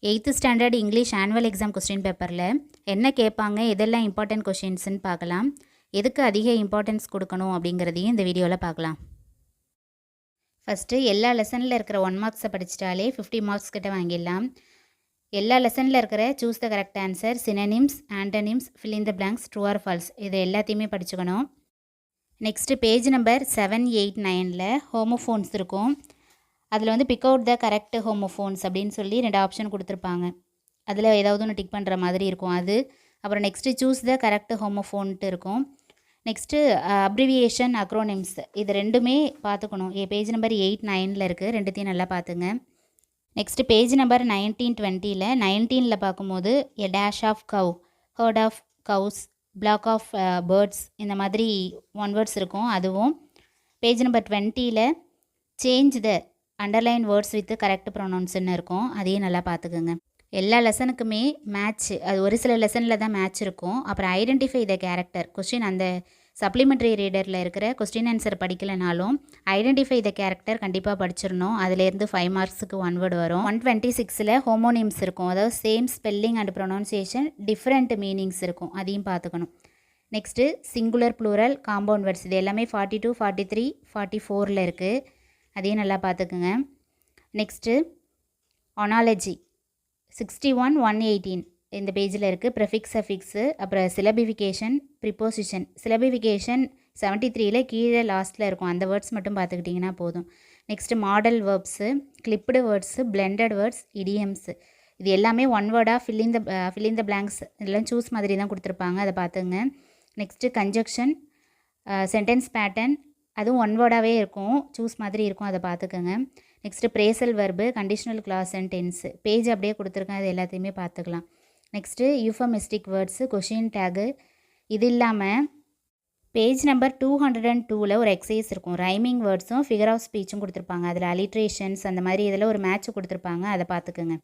8th standard English annual exam question பேப்பரில் என்ன கேட்பாங்க, எதெல்லாம் இம்பார்ட்டன்ட் கொஷின்ஸ்னு பார்க்கலாம். எதுக்கு அதிக இம்பார்ட்டன்ஸ் கொடுக்கணும் அப்படிங்கிறதையும் இந்த வீடியோவில் பார்க்கலாம். ஃபஸ்ட்டு எல்லா லெசனில் இருக்கிற 1 மார்க்ஸை படிச்சிட்டாலே 50 மார்க்ஸ் கிட்ட வாங்கிடலாம். எல்லா லெசனில் இருக்கிற choose the correct answer, synonyms, antonyms, fill in the blanks, true or false இது எல்லாத்தையுமே படிச்சுக்கணும். நெக்ஸ்ட்டு பேஜ் நம்பர் 7, 8, 9ல் ஹோமோஃபோன்ஸ் இருக்கும். அதில் வந்து pick out the correct homophones அப்படின்னு சொல்லி 2 ஆப்ஷன் கொடுத்துருப்பாங்க. அதில் ஏதாவது ஒன்று டிக் பண்ணுற மாதிரி இருக்கும் அது. அப்புறம் நெக்ஸ்ட்டு சூஸ் த கரெக்ட் ஹோமோஃபோன்ட்டு இருக்கும். நெக்ஸ்ட்டு அப்ரிவியேஷன், அக்ரோனிம்ஸ் இது ரெண்டுமே பார்த்துக்கணும். பேஜ் நம்பர் 8, 9ல் இருக்குது, ரெண்டுத்தையும் நல்லா பார்த்துங்க. நெக்ஸ்ட்டு பேஜ் நம்பர் 19, 20ல் 19ல் பார்க்கும்போது a dash of cow, herd of cows, flock of birds இந்த மாதிரி 1 வேர்ட்ஸ் இருக்கும். அதுவும் பேஜ் நம்பர் 20ல் change the underline words with correct ப்ரொனவுன்ஸ்ன்னு இருக்கும். அதையும் நல்லா பார்த்துக்குங்க. எல்லா லெசனுக்குமே மேட்ச், அது ஒரு சில லெசனில் தான் மேட்ச் இருக்கும். அப்புறம் ஐடென்டிஃபை த கேரக்டர் கொஸ்டின், அந்த சப்ளிமெண்ட்ரி ரீடரில் இருக்கிற கொஸ்டின் ஆன்சர் படிக்கலைனாலும் ஐடென்டிஃபை த கேரக்டர் கண்டிப்பாக படிச்சிடணும். அதுலேருந்து 5 மார்க்ஸுக்கு 1 வேர்டு வரும். 126ல் ஹோமோனிம்ஸ் இருக்கும், அதாவது same spelling and pronunciation, different meanings இருக்கும். அதையும் பார்த்துக்கணும். Next singular, plural, compound words இது எல்லாமே 42, 43, 44ல் இருக்குது. அதையும் நல்லா பார்த்துக்குங்க. நெக்ஸ்ட்டு ஒனாலஜி 61, 118 இந்த பேஜில் இருக்குது. ப்ரெஃபிக்ஸ், அஃபிக்ஸு, அப்புறம் சிலபிஃபிகேஷன், ப்ரிப்போசிஷன். சிலபிஃபிகேஷன் 73ல் கீழே லாஸ்ட்டில் இருக்கும். அந்த வேர்ட்ஸ் மட்டும் பார்த்துக்கிட்டிங்கன்னா போதும். Next model verbs, clipped words, blended words, idioms இது எல்லாமே 1 வேர்டாக ஃபில் இன் த பிளாங்க்ஸ் இதெல்லாம் சூஸ் மாதிரி தான் கொடுத்துருப்பாங்க, அதை பார்த்துங்க. நெக்ஸ்ட்டு கன்ஜக்ஷன், சென்டென்ஸ் பேட்டர்ன் அதுவும் 1 வேர்டாகவே இருக்கும், சூஸ் மாதிரி இருக்கும், அதை பார்த்துக்கோங்க. Next phrasal verb, conditional clause and tense page அப்படியே கொடுத்துருக்கேன், அது எல்லாத்தையுமே பார்த்துக்கலாம். Next euphemistic words, question tag. இது இல்லாமல் பேஜ் நம்பர் 202ல் ஒரு எக்ஸசைஸ் இருக்கும். ரைமிங் வேர்ட்ஸும் ஃபிகர் ஆஃப் ஸ்பீச்சும் கொடுத்துருப்பாங்க. அதில் அலிட்ரேஷன்ஸ் அந்த மாதிரி இதில் ஒரு மேட்ச் கொடுத்துருப்பாங்க, அதை பார்த்துக்குங்க.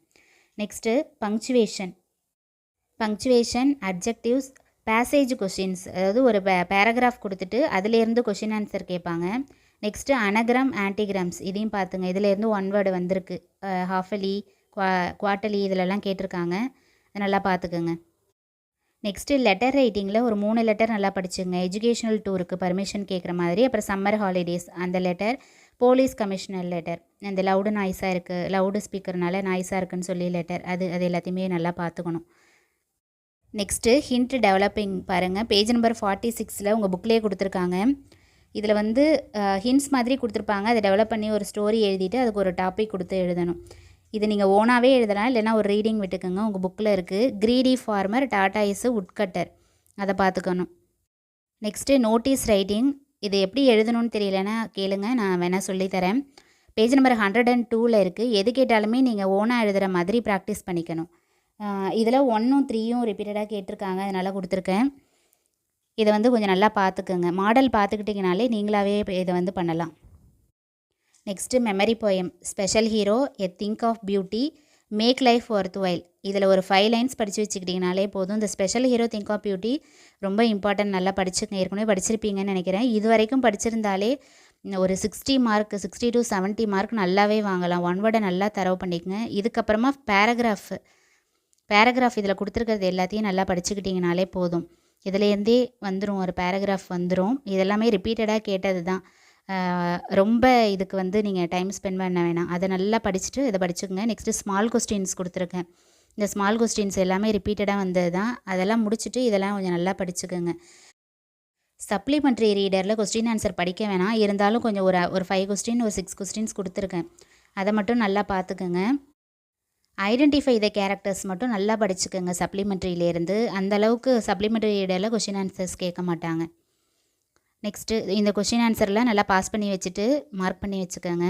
Next punctuation, adjectives, passage questions, அதாவது ஒரு பேராகிராஃப் கொடுத்துட்டு அதிலேருந்து கொஷின் ஆன்சர் கேட்பாங்க. நெக்ஸ்ட்டு அனகிராம், ஆன்டிகிராம்ஸ் இதையும் பார்த்துங்க. இதிலேருந்து 1 வேர்டு வந்திருக்கு. ஹாஃபலி, குவார்ட்டலி இதிலெல்லாம் கேட்டிருக்காங்க, அதை நல்லா பார்த்துக்குங்க. நெக்ஸ்ட்டு லெட்டர் ரைட்டிங்கில் ஒரு 3 லெட்டர் நல்லா படிச்சுங்க. எஜுகேஷ்னல் டூருக்கு பர்மிஷன் கேட்குற மாதிரி, அப்புறம் சம்மர் ஹாலிடேஸ் அந்த லெட்டர், போலீஸ் கமிஷனர் லெட்டர், அந்த லவுடு நாய்ஸாக இருக்குது, லவுடு ஸ்பீக்கர்னால நாய்ஸாக இருக்குன்னு சொல்லி லெட்டர், அது எல்லாத்தையுமே நல்லா பார்த்துக்கணும். நெக்ஸ்ட்டு ஹிண்ட் டெவலப்பிங் பாருங்கள். பேஜ் நம்பர் 46ல் உங்கள் புக்லேயே கொடுத்துருக்காங்க. இதில் வந்து ஹிண்ட்ஸ் மாதிரி கொடுத்துருப்பாங்க, அதை டெவலப் பண்ணி ஒரு ஸ்டோரி எழுதிட்டு அதுக்கு ஒரு டாபிக் கொடுத்து எழுதணும். இது நீங்கள் ஓனாகவே எழுதலாம், இல்லைனா ஒரு ரீடிங் விட்டுக்கோங்க. உங்கள் புக்கில் இருக்குது. கிரீடி ஃபார்மர், டாட்டா இஸ் உட்கட்டர், அதை பார்த்துக்கணும். நெக்ஸ்ட்டு நோட்டீஸ் ரைட்டிங், இது எப்படி எழுதணும்னு தெரியலன்னா கேளுங்க, நான் வேணால் சொல்லித்தரேன். பேஜ் நம்பர் 102ல் இருக்குது. எது கேட்டாலுமே நீங்கள் ஓனாக எழுதுகிற மாதிரி ப்ராக்டிஸ் பண்ணிக்கணும். இதில் 1ம் 3யும் ரிப்பீட்டடாக கேட்டிருக்காங்க, அதனால் கொடுத்துருக்கேன். இதை வந்து கொஞ்சம் நல்லா பார்த்துக்குங்க. மாடல் பார்த்துக்கிட்டிங்கனாலே நீங்களாகவே இதை வந்து பண்ணலாம். Next memory poem, special hero, a thing of beauty, make life worthwhile இதில் ஒரு 5 லைன்ஸ் படித்து வச்சுக்கிட்டிங்கனாலே போதும். இந்த special hero, thing of beauty ரொம்ப இம்பார்ட்டன்ட், நல்லா படிச்சுக்கங்க. ஏற்கனவே படிச்சிருப்பீங்கன்னு நினைக்கிறேன். இது வரைக்கும் படிச்சிருந்தாலே ஒரு 60 மார்க் 60 to 70 மார்க் நல்லாவே வாங்கலாம். 1 வேர்டை நல்லா தரவு பண்ணிக்கங்க. இதுக்கப்புறமா பேராகிராஃப் இதில் கொடுத்துருக்கிறது எல்லாத்தையும் நல்லா படிச்சுக்கிட்டிங்கனாலே போதும். இதுலேருந்தே வந்துடும், ஒரு பேராகிராஃப் வந்துடும். இதெல்லாமே ரிப்பீட்டடாக கேட்டது தான். ரொம்ப இதுக்கு வந்து நீங்கள் டைம் ஸ்பெண்ட் பண்ண வேணாம். அதை நல்லா படிச்சுட்டு இதை படிச்சுக்கோங்க. நெக்ஸ்ட்டு ஸ்மால் கொஸ்டின்ஸ் கொடுத்துருக்கேன். இந்த ஸ்மால் கொஸ்டின்ஸ் எல்லாமே ரிப்பீட்டடாக வந்தது தான். அதெல்லாம் முடிச்சுட்டு இதெல்லாம் கொஞ்சம் நல்லா படிச்சுக்கோங்க. சப்ளிமெண்ட்ரி ரீடரில் கொஸ்டின் ஆன்சர் படிக்க வேணாம், இருந்தாலும் கொஞ்சம் ஒரு 5 கொஸ்டின், ஒரு 6 கொஸ்டின்ஸ் கொடுத்துருக்கேன், அதை மட்டும் நல்லா பார்த்துக்கோங்க. ஐடென்டிஃபை த கேரக்டர்ஸ் மட்டும் நல்லா படிச்சுக்கோங்க சப்ளிமெண்ட்ரியிலேருந்து. அந்தளவுக்கு சப்ளிமெண்ட்ரி ரீடரில் கொஷின் ஆன்சர்ஸ் கேட்க மாட்டாங்க. நெக்ஸ்ட்டு இந்த கொஷின் ஆன்சர்லாம் நல்லா பாஸ் பண்ணி வச்சுட்டு மார்க் பண்ணி வச்சுக்கோங்க.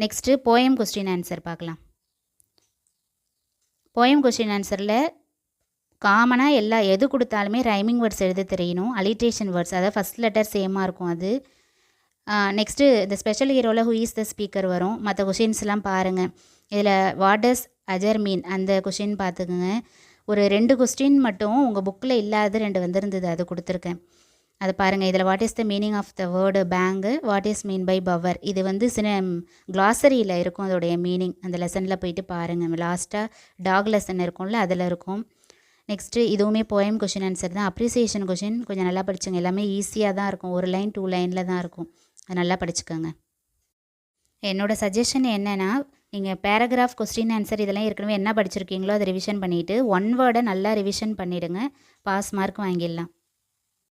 நெக்ஸ்ட்டு போயம் கொஸ்டின் ஆன்சர் பார்க்கலாம். போயம் கொஸ்டின் ஆன்சரில் காமனாக எது கொடுத்தாலுமே ரைமிங் வேர்ட்ஸ் எழுத தெரியணும். அலிட்ரேஷன் வேர்ட்ஸ், அதாவது ஃபஸ்ட் லெட்டர் சேமாக இருக்கும் அது. நெக்ஸ்ட்டு இந்த ஸ்பெஷல் ஹீரோவில் ஹூ இஸ் த ஸ்பீக்கர் வரும். மற்ற கொஷின்ஸ்லாம் பாருங்கள். இதில் வாட் டஸ் அஜர் மீன் அந்த கொஷின் பார்த்துக்குங்க. ஒரு 2 கொஸ்டின் மட்டும் உங்கள் புக்கில் இல்லாத 2 வந்திருந்தது, அது கொடுத்துருக்கேன். அதை பாருங்கள். இதில் what is the meaning of the word bank, what is mean by power, இது வந்து கிளாசரியில் இருக்கும் அதோடைய மீனிங். அந்த லெசனில் போயிட்டு பாருங்கள். லாஸ்ட்டாக டாக் லெசன் இருக்கும்ல, அதில் இருக்கும். நெக்ஸ்ட்டு இதுவுமே போயம் கொஷின் ஆன்சர் தான். அப்ரிசியேஷன் கொஷின் கொஞ்சம் நல்லா படிச்சுங்க. எல்லாமே ஈஸியாக தான் இருக்கும். 1 லைன் 2 லைனில் தான் இருக்கும். அது நல்லா படிச்சுக்கோங்க. என்னோடய சஜஷன் என்னென்னா, நீங்கள் பேராகிராஃப் கொஸ்டின் ஆன்சர் இதெல்லாம் ஏற்கனவே என்ன படிச்சிருக்கீங்களோ அதை ரிவிஷன் பண்ணிவிட்டு 1 வேர்டை நல்லா ரிவிஷன் பண்ணிவிடுங்க. பாஸ் மார்க் வாங்கிடலாம்.